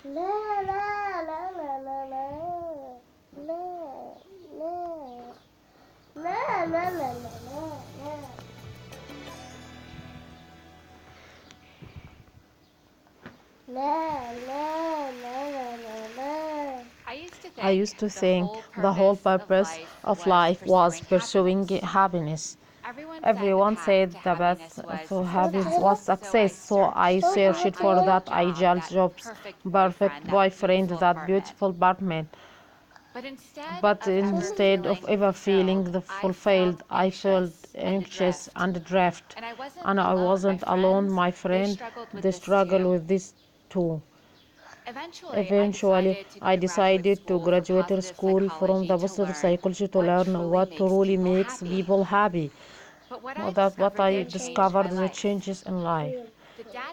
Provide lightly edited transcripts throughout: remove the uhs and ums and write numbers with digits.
La la la la la la la la la la la. La la la la la la. I used to think the whole purpose of life was pursuing happiness. Everyone said the path to happiness was success, so I searched for that ideal job, perfect boyfriend, that beautiful partner. But instead of ever feeling fulfilled, I felt anxious and draft. And I wasn't alone, my friend. They struggle with this too. Eventually, I decided to graduate school from the positive psychology to learn what truly makes people happy. That's what I discovered the changes in life.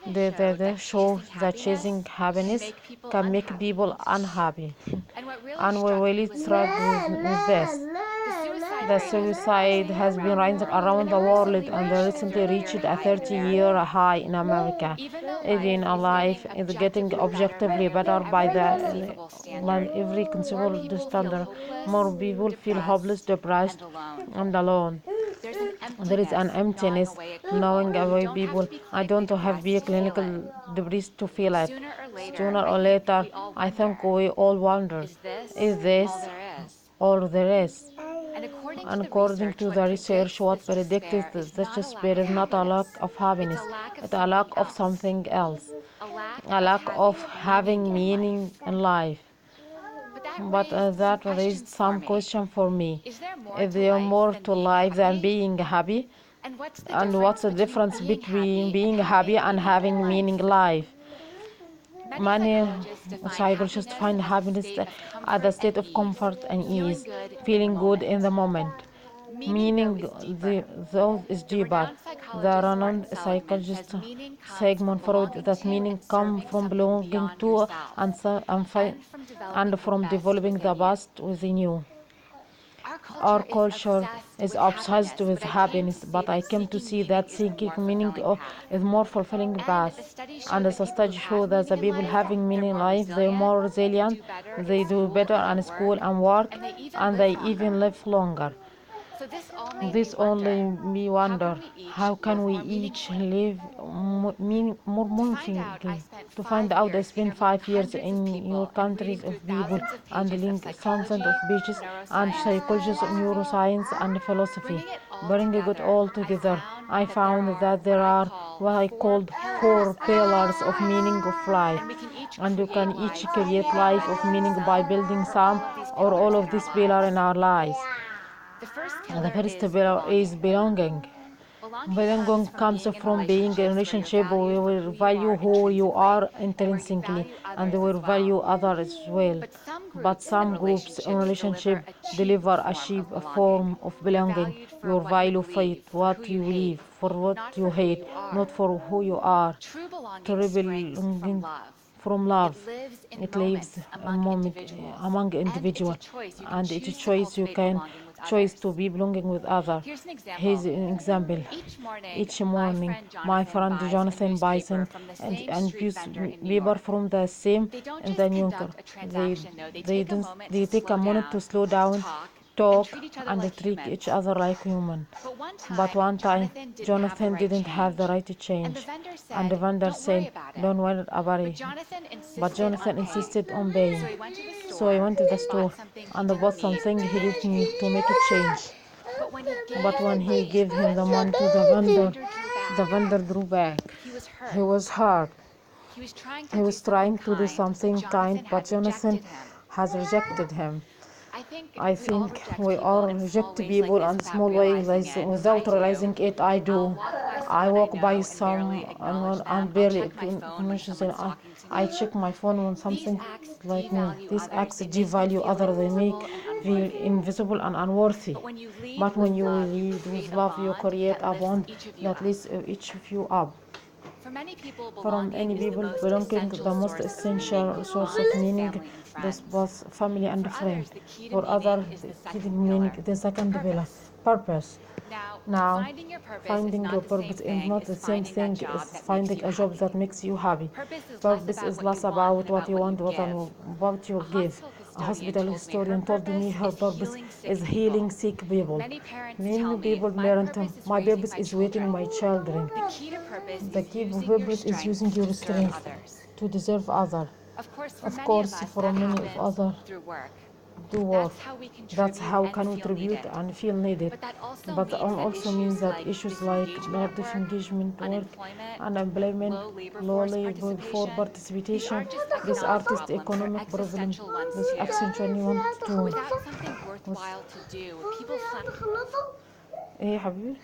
The show that chasing happiness can make people unhappy. And we really struggle with this. The suicide has been rising around the world and recently reached a 30-year high in America. Even life is getting objectively better by every conceivable standard. More people feel hopeless, depressed, and alone. There is an emptiness knowing away people. I don't have be clinical degrees to feel it. Sooner or later, I think we all wonder, is this all there is? And according to the research, what predicted that despair is not a lack of happiness, it's a lack of something else, a lack of having meaning in life. But that raised some question for me. Is there more to life than being happy? And what's the difference between being happy and having meaning life? Many psychologists find happiness at a state of comfort and ease, feeling good in the moment. Meaning, though, is deeper. The renowned psychologist Sigmund Freud that meaning comes from belonging to and from developing the past within you. Our culture is obsessed with happiness, but I came to see that seeking meaning is more fulfilling path. And the studies show that the people having meaning in life, they're more resilient, they do better in school and work, and they even live longer. This only me wonder, how can we each live more meaningfully? To find out, I spent 5 years in your countries of people and linked thousands of pages and psychologists, neuroscience and philosophy. Bringing it all together, I found that there are what I called 4 pillars of meaning of life. And you can each create life of meaning by building some or all of these pillars in our lives. The first pillar is belonging. Belonging comes from being in a relationship where we value who you are intrinsically and we value others as well. But some groups in relationship deliver a cheap form of belonging. You value faith, what you believe, for what you hate, not for who you are. True belonging from love. It lives a moment among individuals, and it's a choice you can choose to be belonging with others. Here's an example. Each morning, my friend Jonathan Bison and views paper from the same in the New Yorker. They take a moment to slow down, talk, and treat each other like human. But one time, Jonathan didn't have the right to change, and the vendor said, "Don't worry about it." But Jonathan insisted on paying. So I went to the store and bought something he didn't need to make a change. But when he gave him the money to the vendor drew back. He was hurt. He was trying to do something kind, but Jonathan has rejected him. I think we all reject people in small ways without realizing it. I do. I walk by someone and barely conscious. I check my phone when something like me. These acts devalue others. They make feel invisible and unworthy. But when you lead with love, you create a bond that lifts each of you up. From any people, belonging the most essential source of meaning, this was family and friend. For others, giving meaning the second pillar, purpose. Now, finding your purpose is not the same thing as finding a job that makes you happy. Purpose is less about what you want than what you give. A hospital historian told me her purpose is healing sick people. Many people parent, my purpose is waiting my children. The key to purpose is using your strength to deserve others. Of course, for many of others, do work. That's how can contribute and feel needed. But it also means that issues like Nordic engagement work, unemployment, low labor for participation, this artist economic problem, this accentually want to. ايه يا حبيبي؟